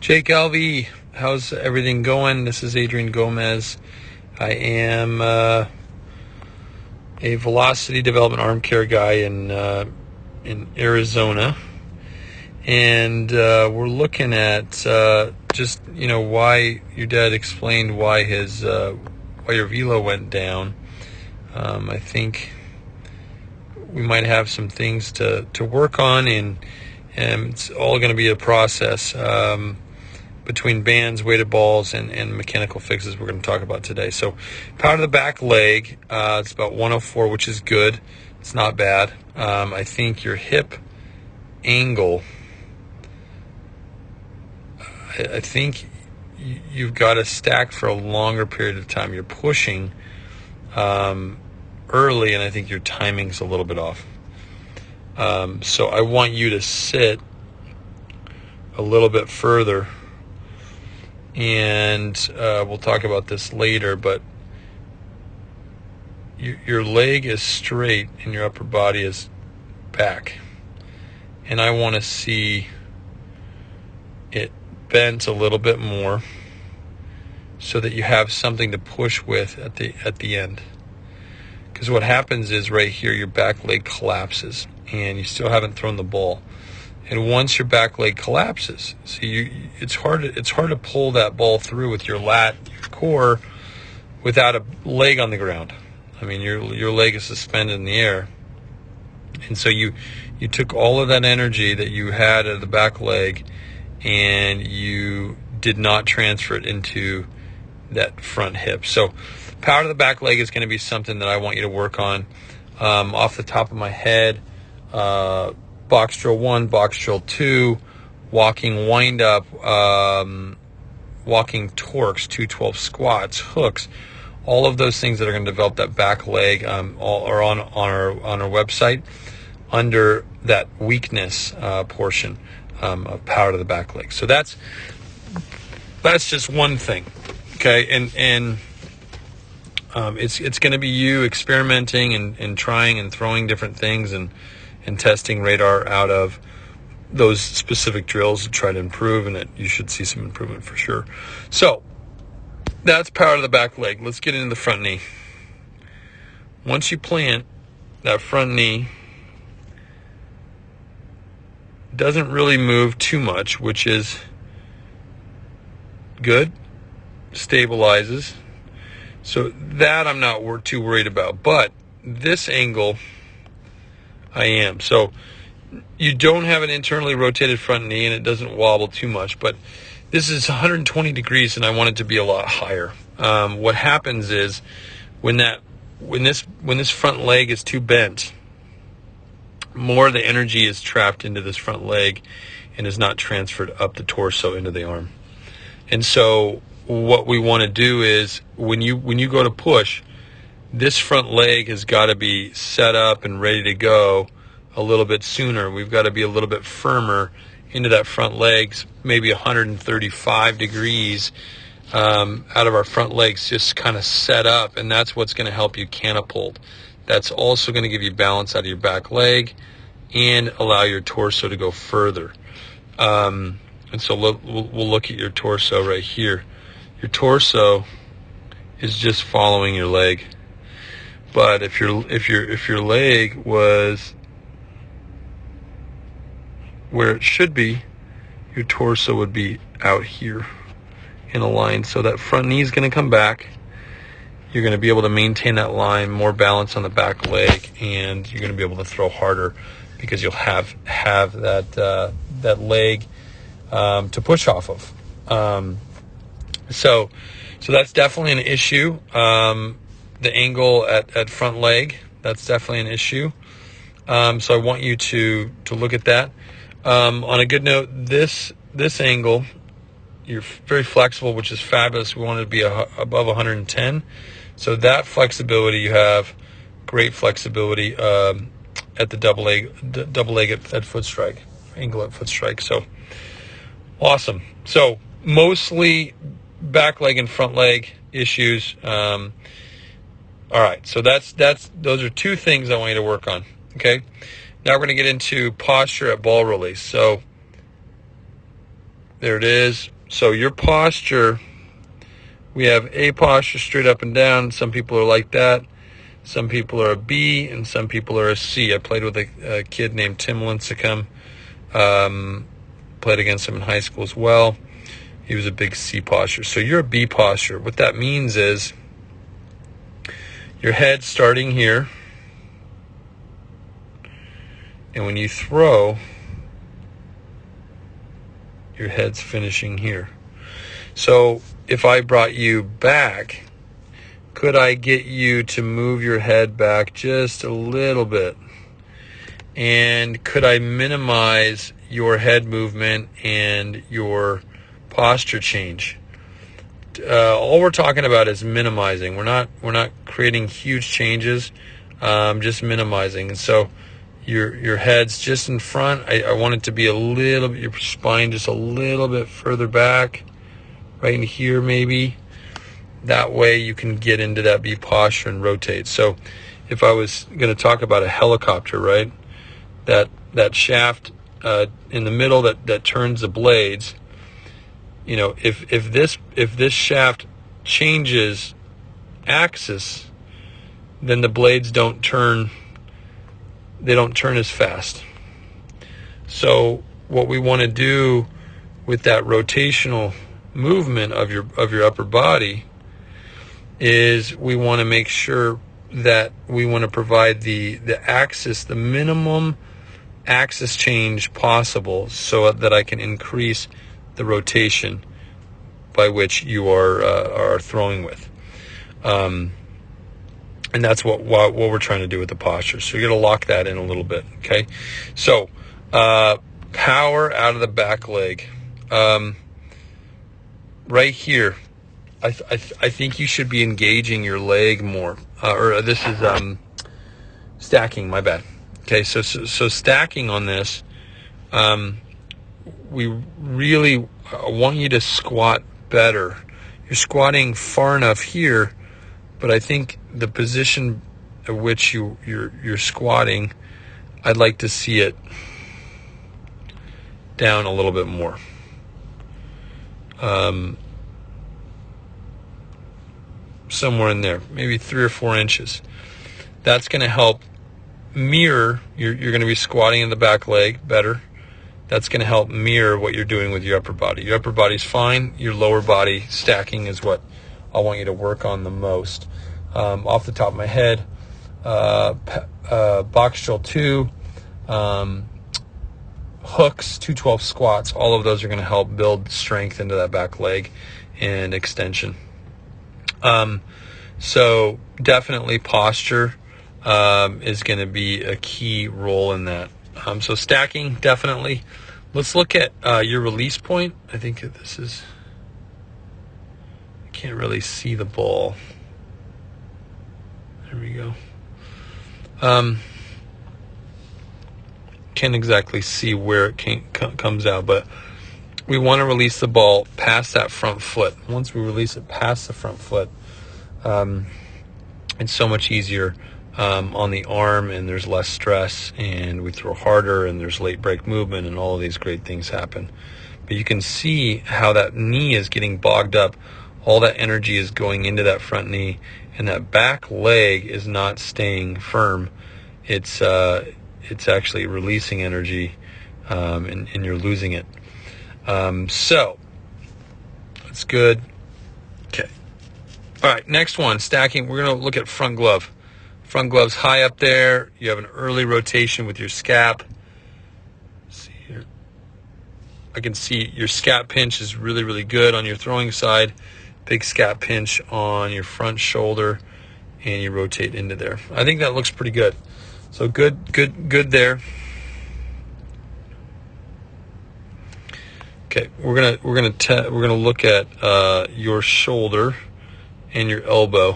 Jake Alvey, how's everything going? This is Adrian Gomez. I am a velocity development arm care guy in Arizona, and we're looking at just why your dad explained why why your velo went down. I think we might have some things to work on, and it's all going to be a process between bands, weighted balls, and mechanical fixes we're going to talk about today. So power to the back leg, it's about 104, which is good. It's not bad. I think your hip angle, I think you've got to stack for a longer period of time. You're pushing early, and I think your timing's a little bit off. So I want you to sit a little bit further, and we'll talk about this later, but your leg is straight and your upper body is back. And I want to see it bent a little bit more so that you have something to push with at the end. Because what happens is right here, your back leg collapses and you still haven't thrown the ball. And once your back leg collapses, so it's hard to pull that ball through with your lat, your core, without a leg on the ground. I mean, your leg is suspended in the air, and so you took all of that energy that you had at the back leg, and you did not transfer it into that front hip. So, power to the back leg is going to be something that I want you to work on. Off the top of my head. Box drill 1, box drill 2, walking wind up, walking torques, 212 squats, hooks, all of those things that are going to develop that back leg all are on our website under that weakness portion of power to the back leg. So that's just one thing, okay? And it's going to be you experimenting and trying and throwing different things and testing radar out of those specific drills to try to improve, and you should see some improvement for sure. So that's power to the back leg. Let's get into the front knee. Once you plant, that front knee doesn't really move too much, which is good, stabilizes. So that I'm not too worried about. But this angle, I am. So you don't have an internally rotated front knee, and it doesn't wobble too much, but this is 120 degrees, and I want it to be a lot higher. What happens is when this front leg is too bent, more of the energy is trapped into this front leg and is not transferred up the torso into the arm. And so what we want to do is when you go to push, this front leg has got to be set up and ready to go a little bit sooner. We've got to be a little bit firmer into that front legs, maybe 135 degrees out of our front legs, just kind of set up, and that's what's going to help you catapult. That's also going to give you balance out of your back leg and allow your torso to go further. And so we'll look at your torso right here. Your torso is just following your leg. But if your leg was where it should be, your torso would be out here in a line. So that front knee is going to come back. You're going to be able to maintain that line, more balance on the back leg, and you're going to be able to throw harder because you'll have that leg to push off of. So that's definitely an issue. The angle at front leg, that's definitely an issue. So I want you to look at that. On a good note, this angle, you're very flexible, which is fabulous. We want it to be above 110. So that flexibility, you have great flexibility at the double leg at foot strike, angle at foot strike. So awesome. So mostly back leg and front leg issues. All right, so those are two things I want you to work on. Okay, now we're going to get into posture at ball release. So There it is. So your posture, we have A posture, straight up and down. Some people are like that. Some people are a B, and some people are a C. I played with a kid named Tim Lincecum. Played against him in high school as well. He was a big C posture. So you're a B posture. What that means is your head starting here, and when you throw, your head's finishing here. So if I brought you back, could I get you to move your head back just a little bit? And could I minimize your head movement and your posture change? All we're talking about is minimizing. We're not creating huge changes, just minimizing. And so your head's just in front. I want it to be a little bit, your spine just a little bit further back, right in here maybe. That way you can get into that B posture and rotate. So if I was going to talk about a helicopter, right, that shaft in the middle that turns the blades, you know, if this shaft changes axis, then the blades don't turn. They don't turn as fast. So what we want to do with that rotational movement of your upper body is we want to make sure that we want to provide the axis, the minimum axis change possible, so that I can increase the rotation by which you are throwing with. And that's what we're trying to do with the posture. So you're going to lock that in a little bit, okay? So power out of the back leg. Right here, I think you should be engaging your leg more. Or this is stacking, my bad. Okay, so stacking on this, we really want you to squat better. You're squatting far enough here, but I think the position at which you're squatting, I'd like to see it down a little bit more. Somewhere in there, maybe 3 or 4 inches. That's going to help mirror. You're going to be squatting in the back leg better. That's going to help mirror what you're doing with your upper body. Your upper body's fine. Your lower body stacking is what I want you to work on the most. Off the top of my head, box drill 2, hooks, 212 squats, all of those are going to help build strength into that back leg and extension. So definitely posture is going to be a key role in that. So stacking, definitely. Let's look at your release point. I think this is, I can't really see the ball. There we go. Can't exactly see where it comes out, but we want to release the ball past that front foot. Once we release it past the front foot, it's so much easier on the arm, and there's less stress, and we throw harder, and there's late break movement, and all of these great things happen. But you can see how that knee is getting bogged up. All that energy is going into that front knee, and that back leg is not staying firm. It's actually releasing energy, and you're losing it. So that's good. Okay. All right, next one, stacking. We're going to look at front glove. Front glove's high up there. You have an early rotation with your scap. Let's see here. I can see your scap pinch is really, really good on your throwing side. Big scap pinch on your front shoulder, and you rotate into there. I think that looks pretty good. So good there. Okay, we're gonna look at your shoulder and your elbow.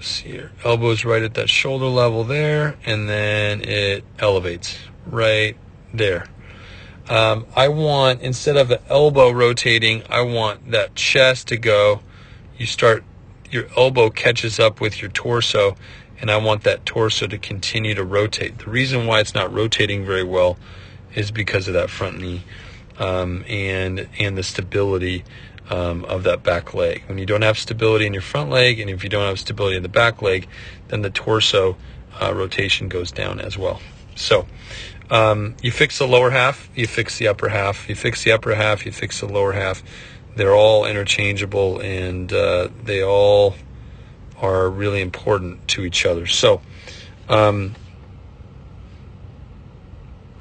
See, your elbow's right at that shoulder level there, and then it elevates right there. I want, instead of the elbow rotating, I want that chest to go. Your elbow catches up with your torso, and I want that torso to continue to rotate. The reason why it's not rotating very well is because of that front knee. and the stability of that back leg. When you don't have stability in your front leg, and if you don't have stability in the back leg, then the torso rotation goes down as well. So you fix the lower half, you fix the upper half. You fix the upper half, you fix the lower half. They're all interchangeable, and they all are really important to each other. So let's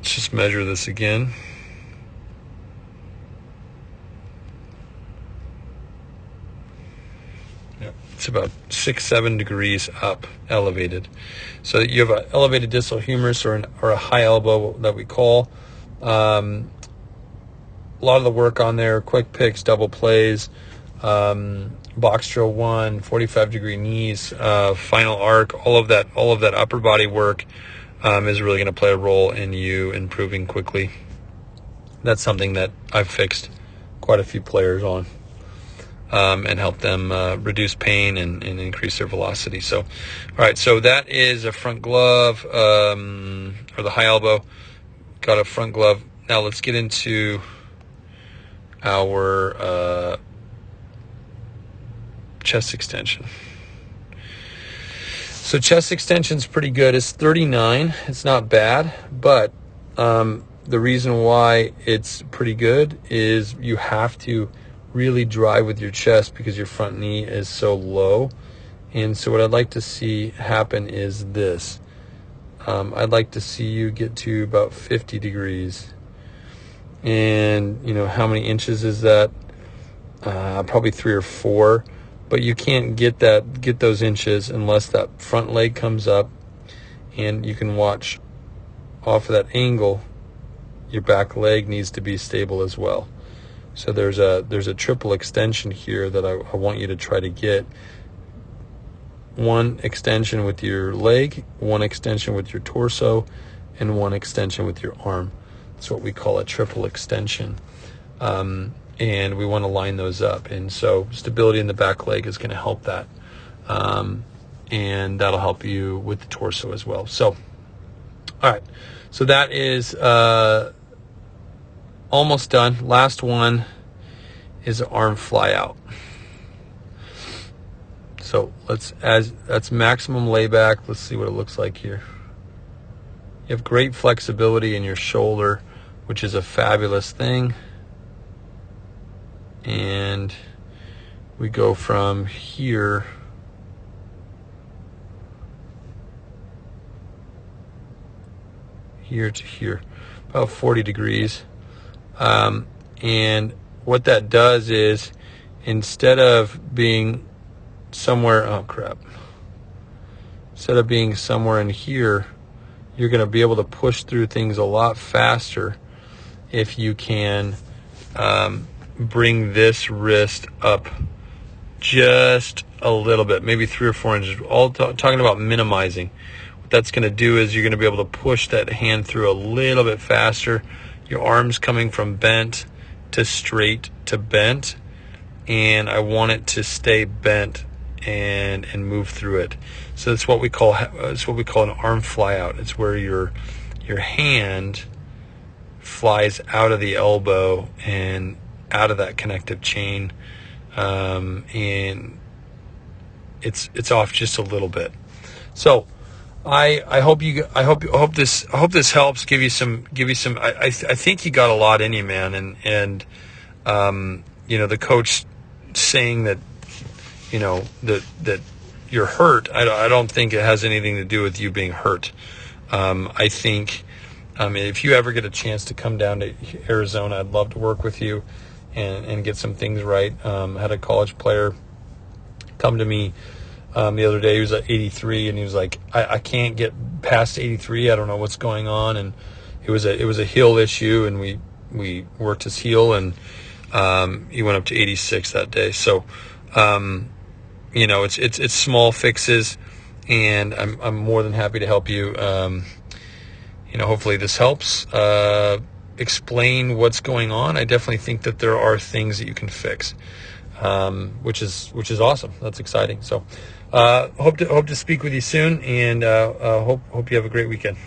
just measure this again. It's about 6-7 degrees up, elevated. So you have an elevated distal humerus or a high elbow that we call. A lot of the work on there: quick picks, double plays, box drill 1, 45-degree knees, final arc. All of that upper body work is really going to play a role in you improving quickly. That's something that I've fixed quite a few players on. And help them reduce pain and increase their velocity. So, all right, so that is a front glove, or the high elbow. Got a front glove. Now let's get into our chest extension. So chest extension is pretty good. It's 39. It's not bad, but the reason why it's pretty good is you have to really drive with your chest because your front knee is so low. And so what I'd like to see happen is this. I'd like to see you get to about 50 degrees. And how many inches is that? Probably 3 or 4. But you can't get those inches unless that front leg comes up, and you can watch off of that angle. Your back leg needs to be stable as well. So there's a triple extension here that I want you to try to get. One extension with your leg, one extension with your torso, and one extension with your arm. That's what we call a triple extension. And we want to line those up. And so stability in the back leg is going to help that. And that'll help you with the torso as well. So, all right. So that is almost done. Last one is an arm fly out. So that's maximum layback. Let's see what it looks like here. You have great flexibility in your shoulder, which is a fabulous thing. And we go from here to here, about 40 degrees. And what that does is, instead of being somewhere, instead of being somewhere in here, you're going to be able to push through things a lot faster if you can bring this wrist up just a little bit, maybe 3 or 4 inches. Talking about minimizing. What that's going to do is you're going to be able to push that hand through a little bit faster. Your arm's coming from bent to straight to bent, and I want it to stay bent and move through it. So that's what we call an arm fly out. It's where your hand flies out of the elbow and out of that connective chain, and it's off just a little bit. So I hope this helps. Give you some. I think you got a lot in you, man. And the coach saying that that you're hurt. I don't think it has anything to do with you being hurt. I think if you ever get a chance to come down to Arizona, I'd love to work with you and get some things right. Had a college player come to me the other day. He was at 83, and he was like, I can't get past 83. I don't know what's going on. And it was a heel issue, and we worked his heel, and he went up to 86 that day. So it's small fixes, and I'm more than happy to help you. Hopefully this helps explain what's going on. I definitely think that there are things that you can fix, which is awesome. That's exciting. So hope to speak with you soon, and hope you have a great weekend.